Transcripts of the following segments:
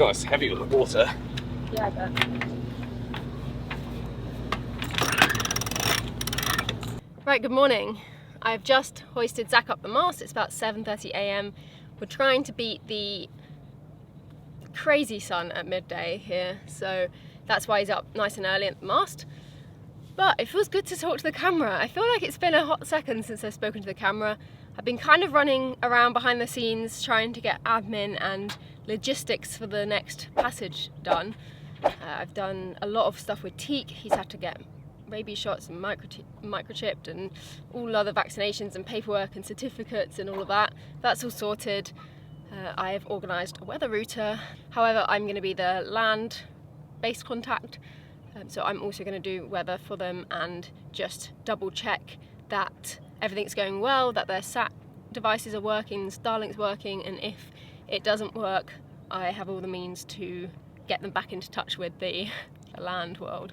God, it's heavy with the water. Yeah, I bet. Right, good morning. I've just hoisted Zach up the mast. It's about 7:30 AM. We're trying to beat the crazy sun at midday here, so that's why he's up nice and early at the mast. But it feels good to talk to the camera. I feel like it's been a hot second since I've spoken to the camera. I've been kind of running around behind the scenes trying to get admin and logistics for the next passage done. I've done a lot of stuff with Teak. He's had to get rabies shots and microchipped and all other vaccinations and paperwork and certificates and all of that. That's all sorted. I have organised a weather router. However, I'm going to be the land-based contact. So I'm also going to do weather for them and just double check that everything's going well, that their sat devices are working, Starlink's working, and if it doesn't work, I have all the means to get them back into touch with the land world.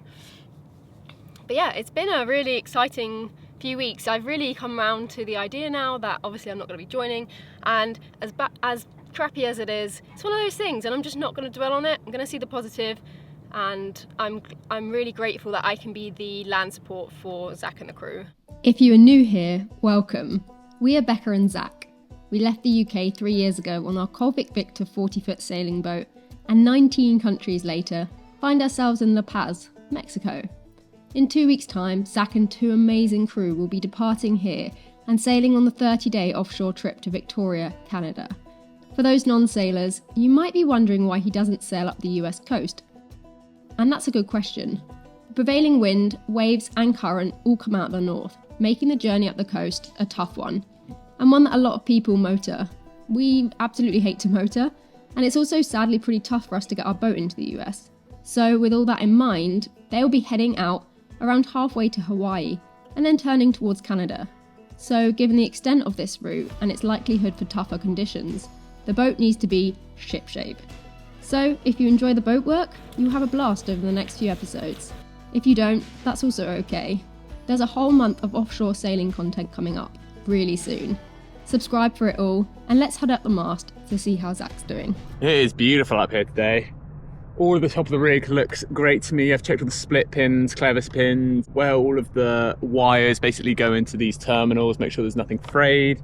But yeah, it's been a really exciting few weeks. I've really come around to the idea now that obviously I'm not going to be joining, and as crappy as it is, it's one of those things, and I'm just not going to dwell on it. I'm going to see the positive, and I'm really grateful that I can be the land support for Zach and the crew. If you are new here, welcome. We are Becka and Zach. We left the UK 3 years ago on our Colvic Victor 40-foot sailing boat, and 19 countries later, find ourselves in La Paz, Mexico. In 2 weeks' time, Zach and two amazing crew will be departing here and sailing on the 30-day offshore trip to Victoria, Canada. For those non-sailors, you might be wondering why he doesn't sail up the US coast. And that's a good question. The prevailing wind, waves and current all come out of the north, making the journey up the coast a tough one, and one that a lot of people motor. We absolutely hate to motor, and it's also sadly pretty tough for us to get our boat into the US. So with all that in mind, they'll be heading out around halfway to Hawaii, and then turning towards Canada. So given the extent of this route and its likelihood for tougher conditions, the boat needs to be shipshape. So if you enjoy the boat work, you'll have a blast over the next few episodes. If you don't, that's also okay. There's a whole month of offshore sailing content coming up, really soon. Subscribe for it all, and let's head up the mast to see how Zach's doing. It is beautiful up here today. All of the top of the rig looks great to me. I've checked all the split pins, clevis pins, where all of the wires basically go into these terminals, make sure there's nothing frayed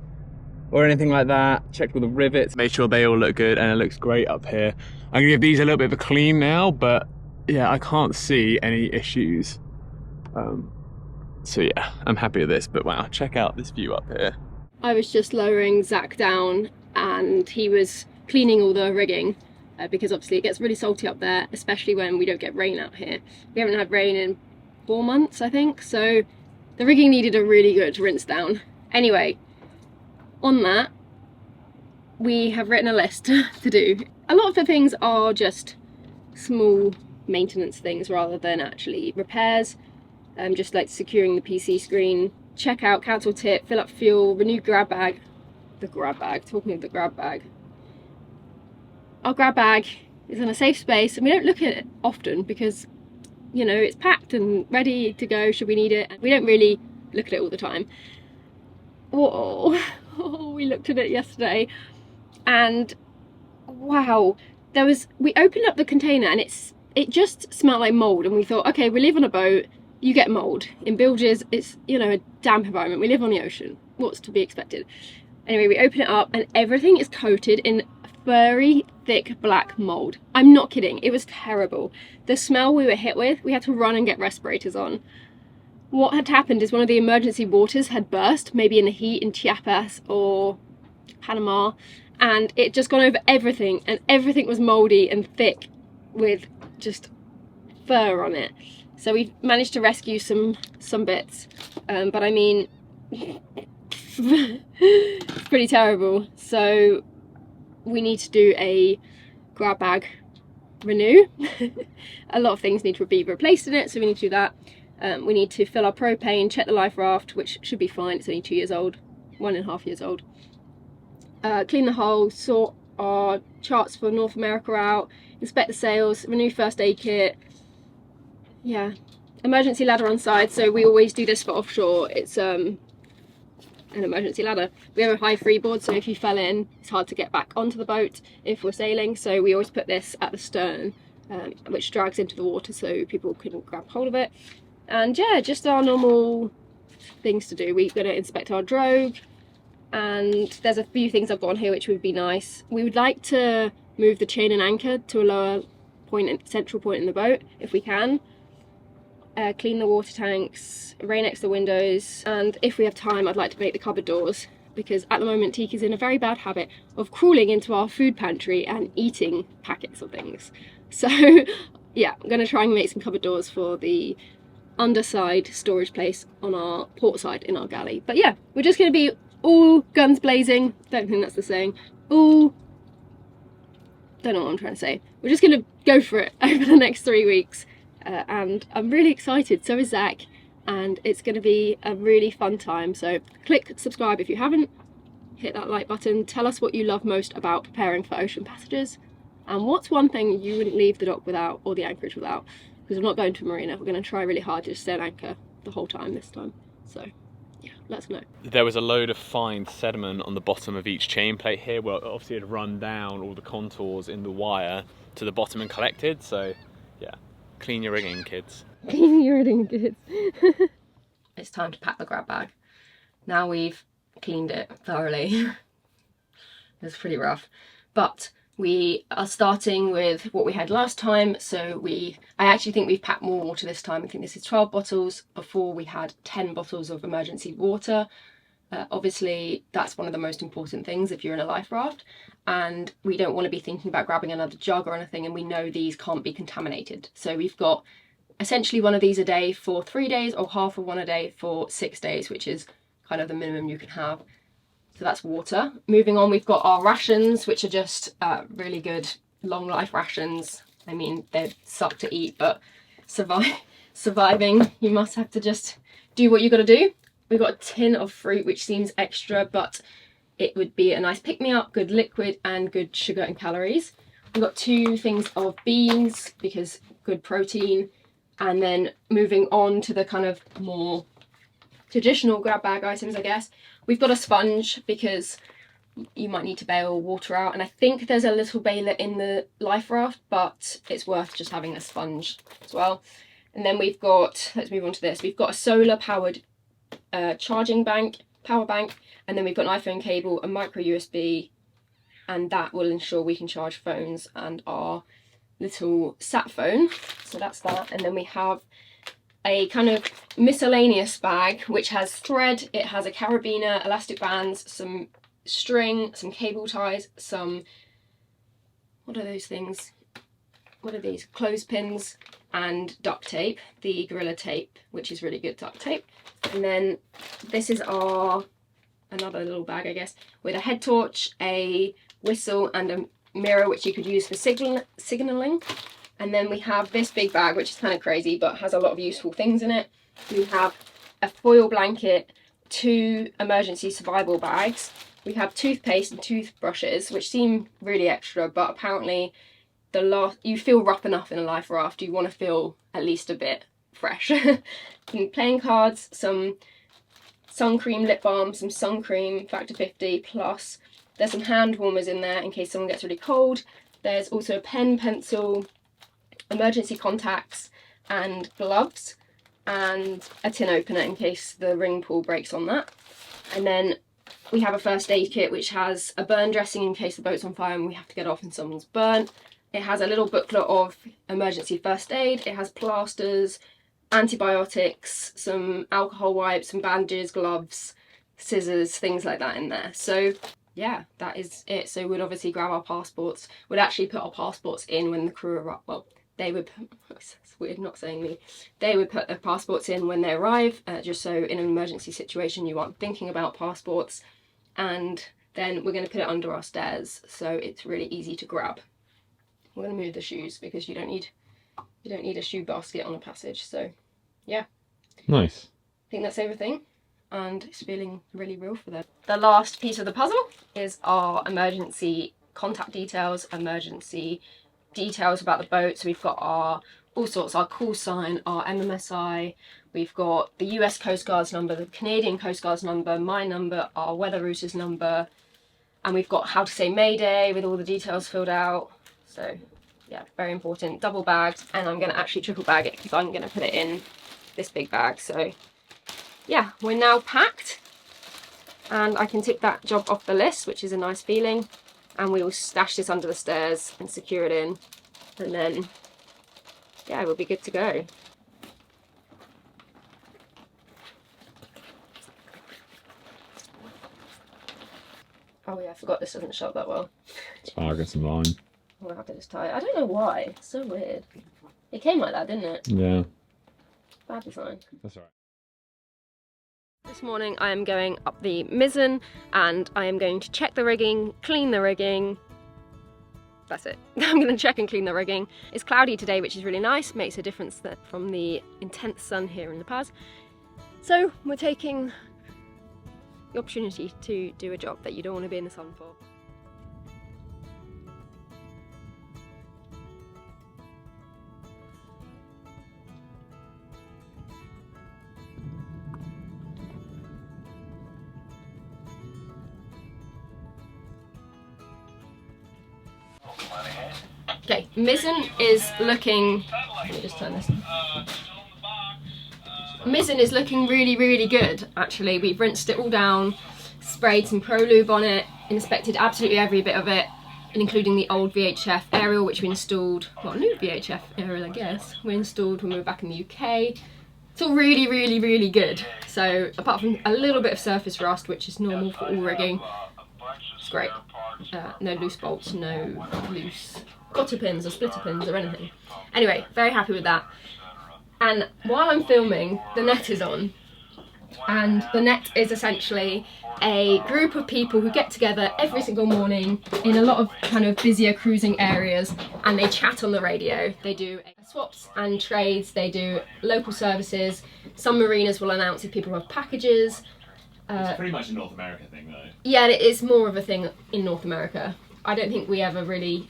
or anything like that. Checked all the rivets, made sure they all look good, and it looks great up here. I'm gonna give these a little bit of a clean now, but yeah, I can't see any issues. So yeah, I'm happy with this, but wow, check out this view up here. I was just lowering Zach down and he was cleaning all the rigging because obviously it gets really salty up there, especially when we don't get rain out here. We haven't had rain in 4 months, I think, so the rigging needed a really good rinse down. Anyway, on that, we have written a list to do. A lot of the things are just small maintenance things rather than actually repairs, just like securing the PC screen, check out, cancel tip, fill up fuel, renew grab bag. Talking of the grab bag. Our grab bag is in a safe space and we don't look at it often because, you know, it's packed and ready to go should we need it. We don't really look at it all the time. Whoa, we looked at it yesterday and wow, we opened up the container and it just smelled like mould, and we thought, okay, we live on a boat, you get mould. In bilges, it's, you know, a damp environment. We live on the ocean. What's to be expected? Anyway, we open it up and everything is coated in furry, thick black mould. I'm not kidding. It was terrible. The smell we were hit with, we had to run and get respirators on. What had happened is one of the emergency waters had burst, maybe in the heat in Chiapas or Panama, and it just gone over everything, and everything was mouldy and thick with just fur on it. So we've managed to rescue some bits, but I mean, it's pretty terrible. So we need to do a grab bag renew. A lot of things need to be replaced in it, so we need to do that. We need to fill our propane, check the life raft, which should be fine. It's only 2 years old, 1.5 years old. Clean the hull, sort our charts for North America out, inspect the sails, renew first aid kit. Yeah, emergency ladder on side. So we always do this for offshore. It's an emergency ladder. We have a high freeboard, so if you fell in, it's hard to get back onto the boat if we're sailing. So we always put this at the stern, which drags into the water so people couldn't grab hold of it. And yeah, just our normal things to do. We're going to inspect our drogue, and there's a few things I've got on here which would be nice. We would like to move the chain and anchor to a lower point, central point in the boat if we can. Clean the water tanks, rain next to the windows, and if we have time I'd like to make the cupboard doors, because at the moment Teak is in a very bad habit of crawling into our food pantry and eating packets of things. So yeah, I'm going to try and make some cupboard doors for the underside storage place on our port side in our galley. But yeah, we're just going to be all guns blazing, don't think that's the saying, all, don't know what I'm trying to say. We're just going to go for it over the next 3 weeks. And I'm really excited, so is Zach, and it's going to be a really fun time. So click subscribe if you haven't, hit that like button, tell us what you love most about preparing for ocean passages, and what's one thing you wouldn't leave the dock without, or the anchorage without, because we're not going to a marina. We're going to try really hard to just stay on anchor the whole time this time. So yeah, let us know. There was a load of fine sediment on the bottom of each chain plate here. Well, obviously it had run down all the contours in the wire to the bottom and collected, so yeah. Clean your rigging, kids. Clean your rigging, kids. It's time to pack the grab bag. Now we've cleaned it thoroughly. It was pretty rough. But we are starting with what we had last time. So I actually think we've packed more water this time. I think this is 12 bottles. Before we had 10 bottles of emergency water. Obviously, that's one of the most important things if you're in a life raft, and we don't want to be thinking about grabbing another jug or anything, and we know these can't be contaminated. So we've got essentially one of these a day for 3 days, or half of one a day for 6 days, which is kind of the minimum you can have. So that's water. Moving on, we've got our rations, which are just really good long life rations. I mean, they suck to eat, but surviving, you must have to just do what you got to do. We've got a tin of fruit, which seems extra, but it would be a nice pick-me-up, good liquid and good sugar and calories. We've got 2 things of beans, because good protein. And then moving on to the kind of more traditional grab bag items, I guess. We've got a sponge, because you might need to bail water out. And I think there's a little bailer in the life raft, but it's worth just having a sponge as well. And then we've got, let's move on to this. We've got a solar powered charging power bank, and then we've got an iPhone cable, a micro USB, and that will ensure we can charge phones and our little sat phone. So that's that. And then we have a kind of miscellaneous bag which has thread, it has a carabiner, elastic bands, some string, some cable ties, some, what are those things? What are these? Clothespins and duct tape, the Gorilla Tape, which is really good duct tape. And then this is another little bag, I guess, with a head torch, a whistle and a mirror, which you could use for signalling. And then we have this big bag, which is kind of crazy, but has a lot of useful things in it. We have a foil blanket, 2 emergency survival bags. We have toothpaste and toothbrushes, which seem really extra, but apparently you feel rough enough in a life raft, you want to feel at least a bit fresh. Playing cards, some sun cream, lip balm, some sun cream, factor 50, plus there's some hand warmers in there in case someone gets really cold. There's also a pen, pencil, emergency contacts and gloves, and a tin opener in case the ring pull breaks on that. And then we have a first aid kit which has a burn dressing in case the boat's on fire and we have to get off and someone's burnt. It has a little booklet of emergency first aid. It has plasters, antibiotics, some alcohol wipes, some bandages, gloves, scissors, things like that in there. So yeah, that is it. So we'd obviously grab our passports. We'd actually put our passports in when the crew arrive. Well, they would, it's weird not saying me, they would put their passports in when they arrive, just so in an emergency situation you aren't thinking about passports. And then we're going to put it under our stairs so it's really easy to grab. We're going to move the shoes because you don't need a shoe basket on a passage. So yeah, nice. I think that's everything, and it's feeling really real for them. The last piece of the puzzle is our emergency contact details, emergency details about the boat. So we've got our all sorts, our call sign, our MMSI, we've got the US Coast Guard's number, the Canadian Coast Guard's number, my number, our weather router's number, and we've got how to say Mayday with all the details filled out. So yeah, very important. Double bagged, and I'm going to actually triple bag it because I'm going to put it in this big bag. So yeah, we're now packed, and I can tick that job off the list, which is a nice feeling. And we will stash this under the stairs and secure it in, and then yeah, we'll be good to go. Oh yeah, I forgot this doesn't shut that well. It's fine, I'll get some line. I'm gonna have to just tie it. I don't know why, it's so weird. It came like that, didn't it? Yeah. Bad design. That's alright. This morning I am going up the Mizzen and I am going to check the rigging, clean the rigging. That's it. I'm going to check and clean the rigging. It's cloudy today, which is really nice. Makes a difference from the intense sun here in the Paz. So we're taking the opportunity to do a job that you don't want to be in the sun for. Okay, Mizzen is looking, let me just turn this on. Mizzen is looking really, really good, actually. We've rinsed it all down, sprayed some Pro Lube on it, inspected absolutely every bit of it, including the old VHF aerial, which we installed, well, new VHF aerial, I guess, we installed when we were back in the UK. It's all really, really, really good. So, apart from a little bit of surface rust, which is normal for all rigging, it's great. No loose bolts, no loose cotter pins or splitter pins or anything. Anyway, very happy with that. And while I'm filming, the net is on. And the net is essentially a group of people who get together every single morning in a lot of kind of busier cruising areas, and they chat on the radio. They do swaps and trades, they do local services. Some marinas will announce if people have packages. It's pretty much a North America thing though. Yeah, it is more of a thing in North America. I don't think we ever really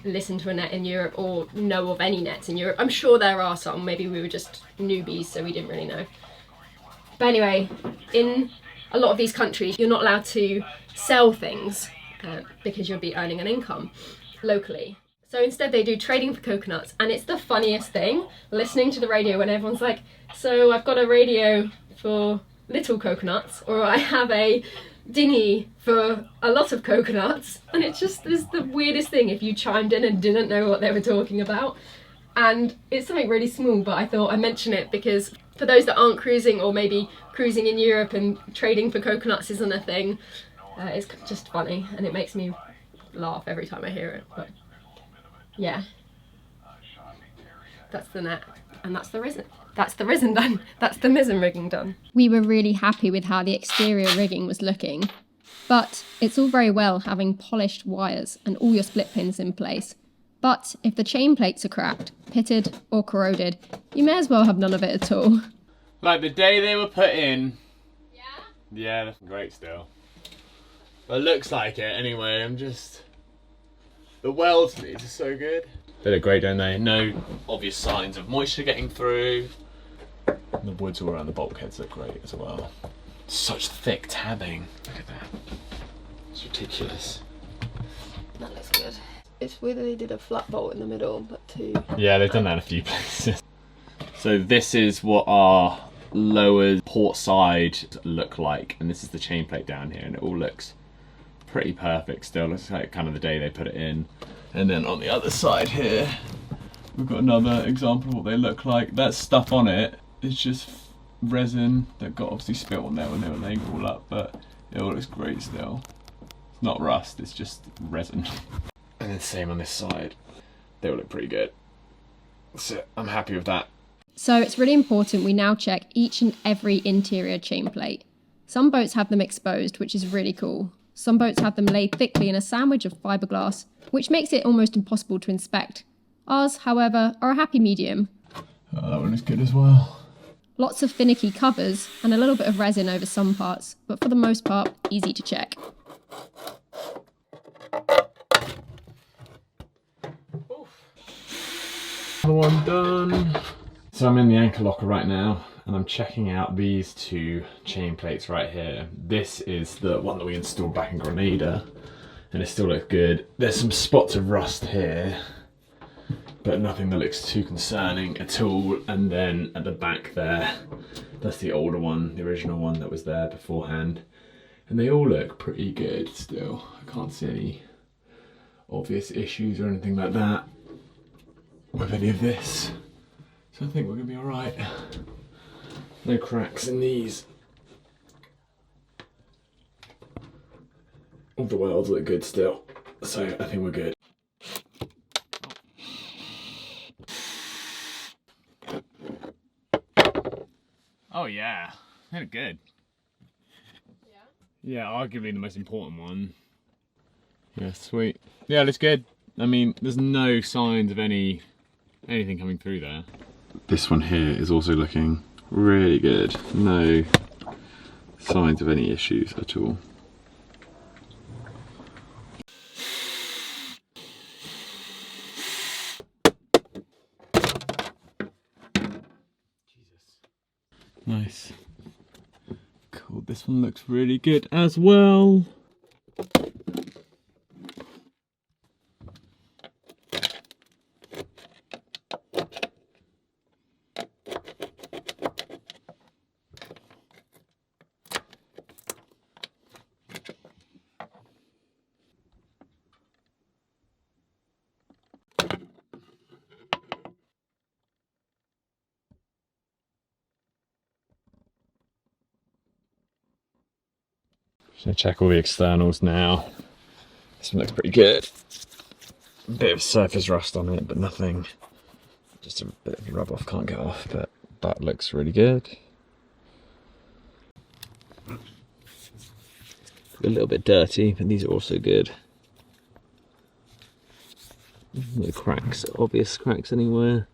listen to a net in Europe or know of any nets in Europe. I'm sure there are some, maybe we were just newbies so we didn't really know. But anyway, in a lot of these countries you're not allowed to sell things because you'll be earning an income locally. So instead they do trading for coconuts, and it's the funniest thing listening to the radio when everyone's like, so I've got a radio for little coconuts, or I have a dinghy for a lot of coconuts, and it's just the weirdest thing if you chimed in and didn't know what they were talking about. And it's something really small, but I thought I'd mention it because for those that aren't cruising, or maybe cruising in Europe and trading for coconuts isn't a thing, it's just funny and it makes me laugh every time I hear it. But yeah, that's the net, and that's the Mizzen. That's the Mizzen done. That's the Mizzen rigging done. We were really happy with how the exterior rigging was looking, but it's all very well having polished wires and all your split pins in place. But if the chain plates are cracked, pitted or corroded, you may as well have none of it at all. Like the day they were put in. Yeah? Yeah, that's great still. But it looks like it anyway. The welds to these are so good. They look great, don't they? No obvious signs of moisture getting through. And the woods all around the bulkheads look great as well. Such thick tabbing. Look at that. It's ridiculous. That looks good. It's weird that they did a flat bolt in the middle, but two. Yeah, they've done that in a few places. So this is what our lower port side look like, and this is the chain plate down here, and it all looks pretty perfect still. Looks like kind of the day they put it in. And then on the other side here, we've got another example of what they look like. That stuff on it is just resin that got obviously spilt on there when they were laying it all up, but it all looks great still. It's not rust, it's just resin. And then same on this side. They all look pretty good. So I'm happy with that. So it's really important we now check each and every interior chain plate. Some boats have them exposed, which is really cool. Some boats have them laid thickly in a sandwich of fiberglass, which makes it almost impossible to inspect. Ours, however, are a happy medium. Oh, that one is good as well. Lots of finicky covers and a little bit of resin over some parts, but for the most part, easy to check. Oh, Another one done. So I'm in the anchor locker right now and I'm checking out these two chain plates right here. This is the one that we installed back in Grenada and it still looks good. There's some spots of rust here, but nothing that looks too concerning at all. And then at the back there, that's the older one, the original one that was there beforehand. And they all look pretty good still. I can't see any obvious issues or anything like that with any of this. So I think we're gonna be all right. No cracks in these. All the welds look good still. So I think we're good. Oh yeah, they look good. Yeah, arguably the most important one. Yeah, sweet. Yeah, looks good. I mean, there's no signs of anything coming through there. This one here is also looking really good. No signs of any issues at all. Jesus. Nice. Cool, this one looks really good as well. Just gonna check all the externals now. This one looks pretty good. A bit of surface rust on it, but nothing. Just a bit of rub off, can't get off, but that looks really good. A little bit dirty, but these are also good. No cracks, obvious cracks anywhere.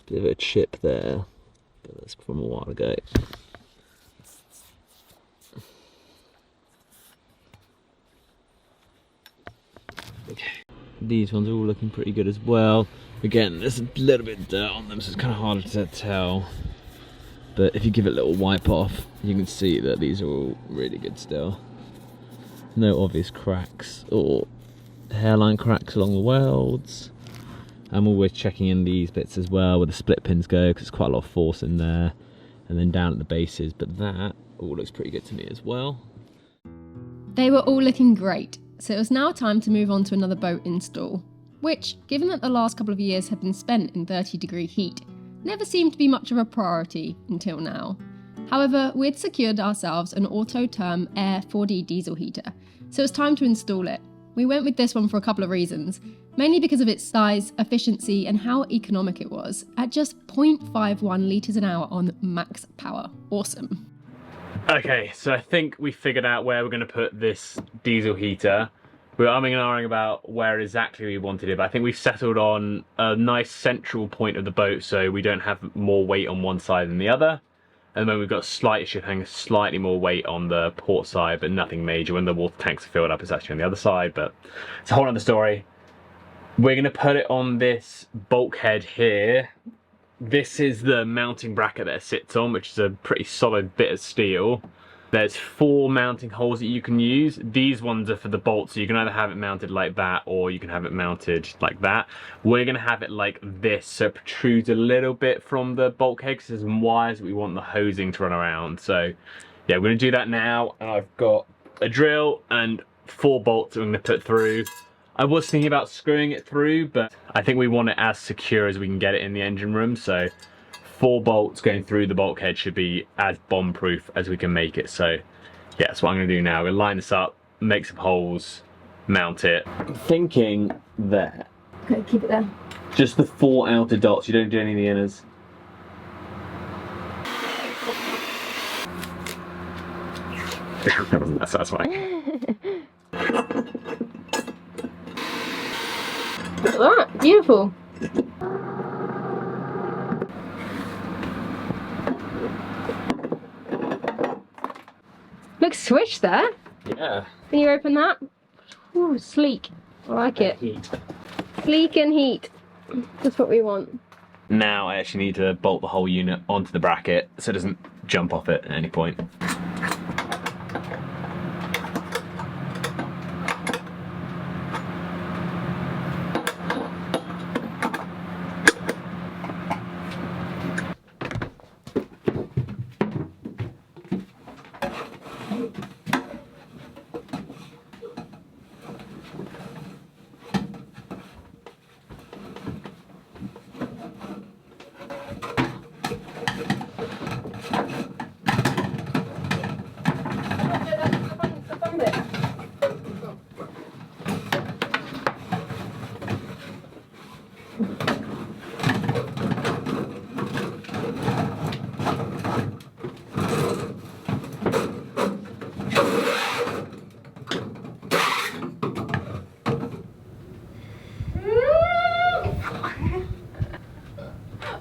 Bit of a chip there, but that's from a while ago. These ones are all looking pretty good as well. Again, there's a little bit of dirt on them, so it's kind of hard to tell. But if you give it a little wipe off, you can see that these are all really good still. No obvious cracks or hairline cracks along the welds. I'm always checking in these bits as well where the split pins go, because there's quite a lot of force in there. And then down at the bases, but that all looks pretty good to me as well. They were all looking great, so it was now time to move on to another boat install, which, given that the last couple of years had been spent in 30-degree heat, never seemed to be much of a priority until now. However, we'd secured ourselves an Autotherm Air 4D diesel heater, so it was time to install it. We went with this one for a couple of reasons, mainly because of its size, efficiency, and how economic it was, at just 0.51 litres an hour on max power. Awesome. Okay, so I think we figured out where we're going to put this diesel heater. We were umming and ahhing about where exactly we wanted it, but I think we've settled on a nice central point of the boat so we don't have more weight on one side than the other. And then we've got slight ship hang, slightly more weight on the port side, but nothing major. When the water tanks are filled up, it's actually on the other side, but it's a whole other story. We're going to put it on this bulkhead here. This is the mounting bracket that it sits on, which is a pretty solid bit of steel. There's 4 mounting holes that you can use. These ones are for the bolts, so you can either have it mounted like that or you can have it mounted like that. We're going to have it like this, so it protrudes a little bit from the bulkhead because there's some wires that we want the hosing to run around. So yeah, we're going to do that now. And I've got a drill and 4 bolts that I'm going to put through. I was thinking about screwing it through, but I think we want it as secure as we can get it in the engine room. So 4 bolts going through the bulkhead should be as bomb-proof as we can make it. So yeah, that's what I'm going to do now. We'll line this up, make some holes, mount it. I'm thinking that. Okay, keep it there. Just the 4 outer dots, you don't do any of the inners. That wasn't that satisfying. Look at that, beautiful. Looks swish there. Yeah. Can you open that? Ooh, sleek. I like it. Heat. Sleek and heat. That's what we want. Now I actually need to bolt the whole unit onto the bracket so it doesn't jump off it at any point.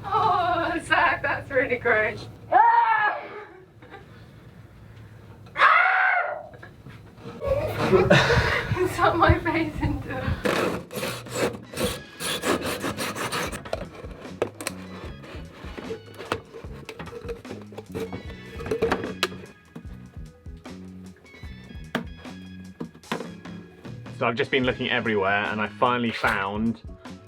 Oh, Zach, that's really gross. Suck my face into it. So I've just been looking everywhere and I finally found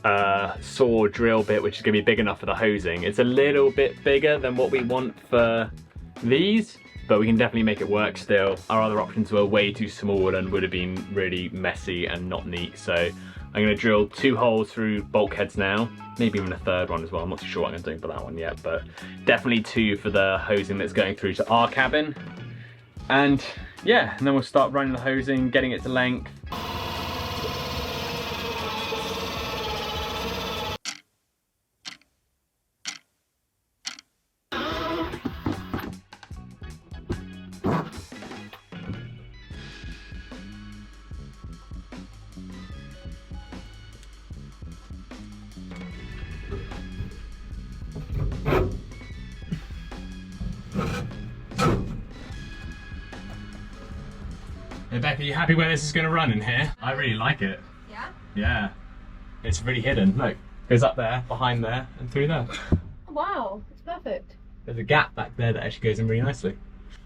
a saw drill bit which is going to be big enough for the hosing. It's a little bit bigger than what we want for these, but we can definitely make it work still. Our other options were way too small and would have been really messy and not neat. So I'm going to drill 2 holes through bulkheads now, maybe even a 3rd one as well. I'm not too sure what I'm doing for that one yet, but definitely 2 for the hosing that's going through to our cabin. And yeah, and then we'll start running the hosing, getting it to length. Hey Becca, are you happy where this is going to run in here? I really like it. Yeah? Yeah. It's really hidden. Look, goes up there, behind there, and through there. Wow, it's perfect. There's a gap back there that actually goes in really nicely.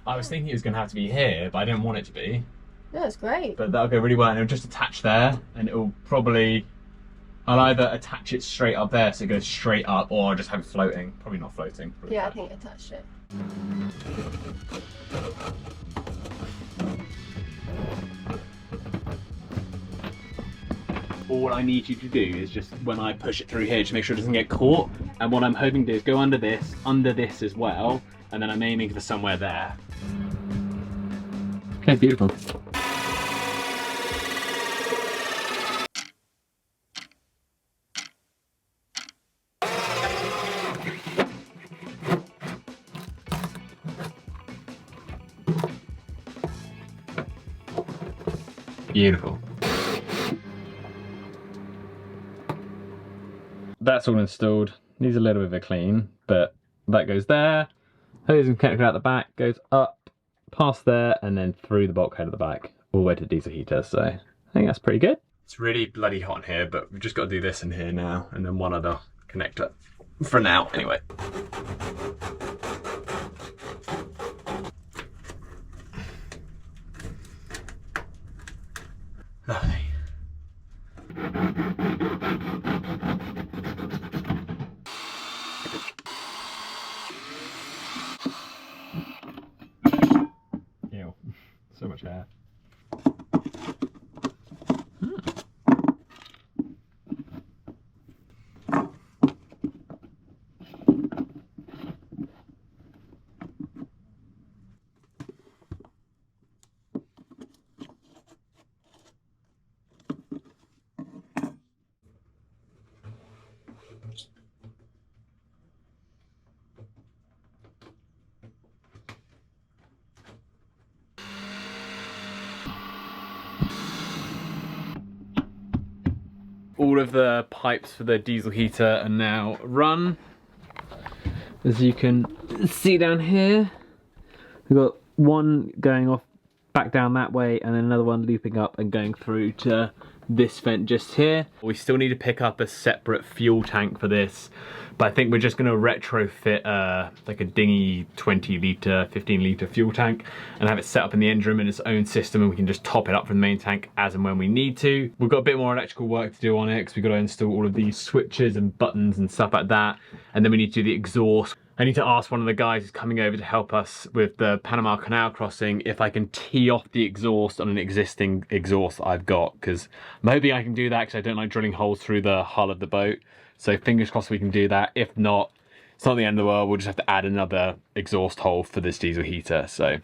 I was thinking it was going to have to be here, but I didn't want it to be. Yeah, it's great. But that'll go really well, and it'll just attach there, and it'll probably... I'll either attach it straight up there so it goes straight up, or I'll just have it floating. Probably not floating. Probably Yeah, I think I touched it. All I need you to do is just, when I push it through here, just make sure it doesn't get caught. And what I'm hoping to do is go under this as well, and then I'm aiming for somewhere there. Okay, beautiful. Beautiful. That's all installed. Needs a little bit of a clean, but that goes there. Hose and connector out the back, goes up, past there, and then through the bulkhead at the back, all the way to diesel heater. So I think that's pretty good. It's really bloody hot in here, but we've just got to do this in here now, and then one other connector for now, anyway. Lovely. Ew, so much air. All of the pipes for the diesel heater are now run. As you can see down here, we've got one going off back down that way and then another one looping up and going through to this vent just here. We still need to pick up a separate fuel tank for this, but I think we're just gonna retrofit like a dinghy 20 litre, 15 litre fuel tank and have it set up in the engine room in its own system, and we can just top it up from the main tank as and when we need to. We've got a bit more electrical work to do on it because we've got to install all of these switches and buttons and stuff like that, and then we need to do the exhaust. I need to ask one of the guys who's coming over to help us with the Panama Canal crossing if I can tee off the exhaust on an existing exhaust I've got, because I'm hoping I can do that because I don't like drilling holes through the hull of the boat. So fingers crossed we can do that. If not, it's not the end of the world. We'll just have to add another exhaust hole for this diesel heater. So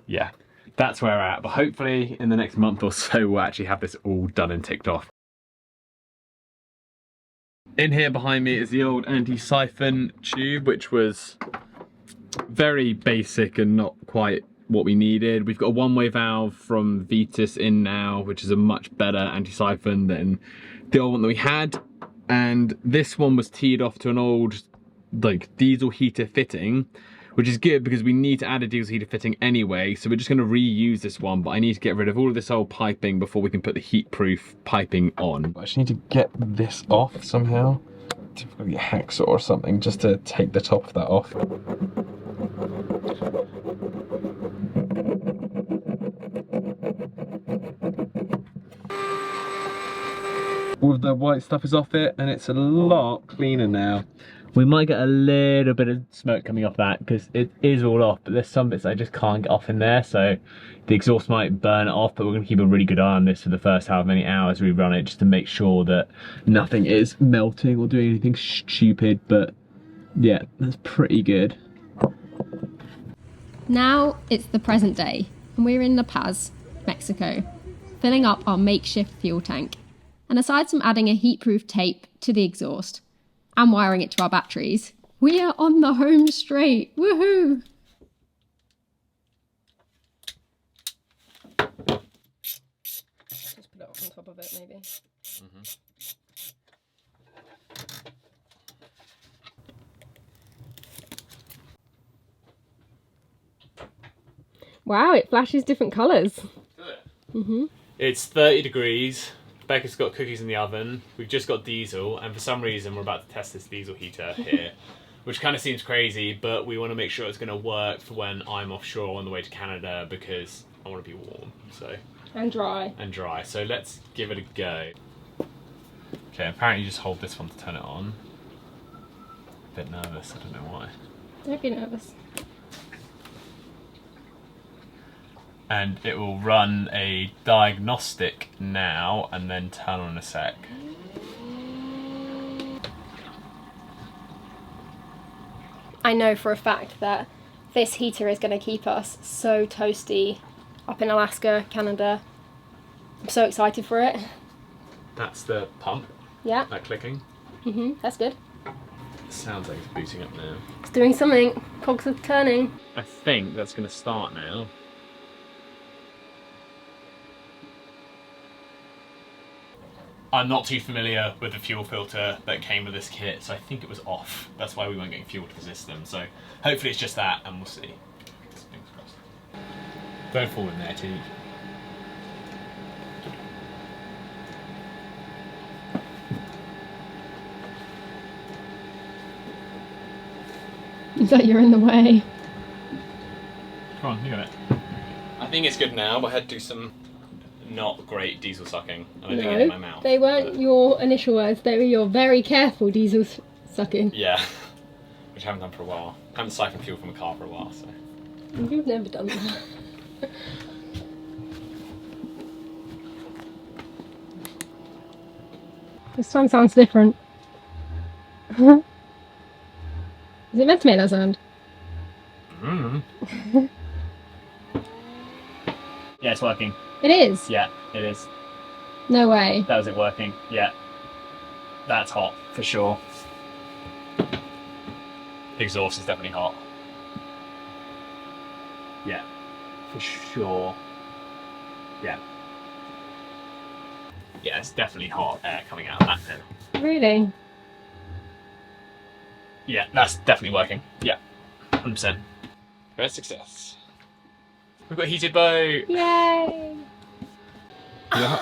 yeah, that's where we're at. But hopefully in the next month or so, we'll actually have this all done and ticked off. In here behind me is the old anti-siphon tube, which was very basic and not quite what we needed. We've got a one-way valve from Vetus in now, which is a much better anti-siphon than the old one that we had. And this one was teed off to an old like diesel heater fitting, which is good because we need to add a diesel heater fitting anyway. So we're just gonna reuse this one, but I need to get rid of all of this old piping before we can put the heat-proof piping on. I just need to get this off somehow. Maybe a hacksaw or something just to take the top of that off. All of the white stuff is off it and it's a lot cleaner now. We might get a little bit of smoke coming off that because it is all off, but there's some bits I just can't get off in there, so the exhaust might burn it off, but we're going to keep a really good eye on this for the first however many hours we run it, just to make sure that nothing is melting or doing anything stupid. But yeah, that's pretty good. Now it's the present day, and we're in La Paz, Mexico, filling up our makeshift fuel tank. And aside from adding a heat-proof tape to the exhaust and wiring it to our batteries, we are on the home straight. Woohoo! Just put it up on top of it, maybe. Wow, it flashes different colours. It's 30 degrees. Becca's got cookies in the oven. We've just got diesel, and for some reason we're about to test this diesel heater here, which kind of seems crazy, but we want to make sure it's going to work for when I'm offshore on the way to Canada, because I want to be warm. So And dry. And dry. So let's give it a go. Okay, apparently you just hold this one to turn it on. A bit nervous, I don't know why. Don't be nervous. And it will run a diagnostic now and then turn on in a sec. I know for a fact that this heater is going to keep us so toasty up in Alaska, Canada. I'm so excited for it. That's the pump. Yeah. That clicking. That's good. It sounds like it's booting up now. It's doing something. Cogs are turning. I think that's going to start now. I'm not too familiar with the fuel filter that came with this kit, so I think it was off. That's why we weren't getting fuel to the system. So hopefully it's just that, and we'll see. Fingers crossed. Don't fall in there, T. Is that you're in the way? Come on, you got it. I think it's good now, but I had to do some not great diesel sucking. I don't think it in my mouth. They weren't your initial words, they were your very careful diesel sucking. Yeah, which I haven't done for a while. I haven't siphoned fuel from a car for a while, so. You've never done that. This time sounds different. Is it meant to make that sound? Yeah, it's working. It is? Yeah, it is. No way. That was it working. Yeah. That's hot, for sure. The exhaust is definitely hot. Yeah, for sure. Yeah. Yeah, it's definitely hot air coming out of that then. Really? Yeah, that's definitely working. Yeah, 100%. First success. We've got a heated boat. Yay!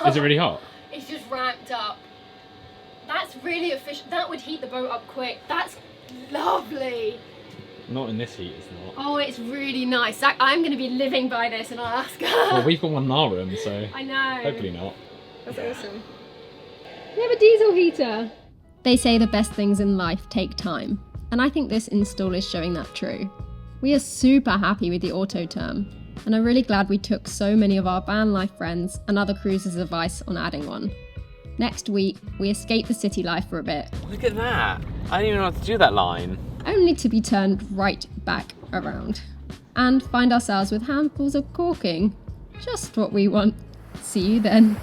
Is it really hot? It's just ramped up. That's really efficient. That would heat the boat up quick. That's lovely. Not in this heat, it's not. Oh, it's really nice. Zach, I'm going to be living by this in Alaska. Well, we've got one in our room, so I know. hopefully not. That's awesome. We have a diesel heater. They say the best things in life take time, and I think this install is showing that true. We are super happy with the auto term, and I'm really glad we took so many of our van life friends and other cruisers' advice on adding one. Next week, we escape the city life for a bit, Look at that. I didn't even know how to do that line. only to be turned right back around, and find ourselves with handfuls of caulking. Just what we want. See you then.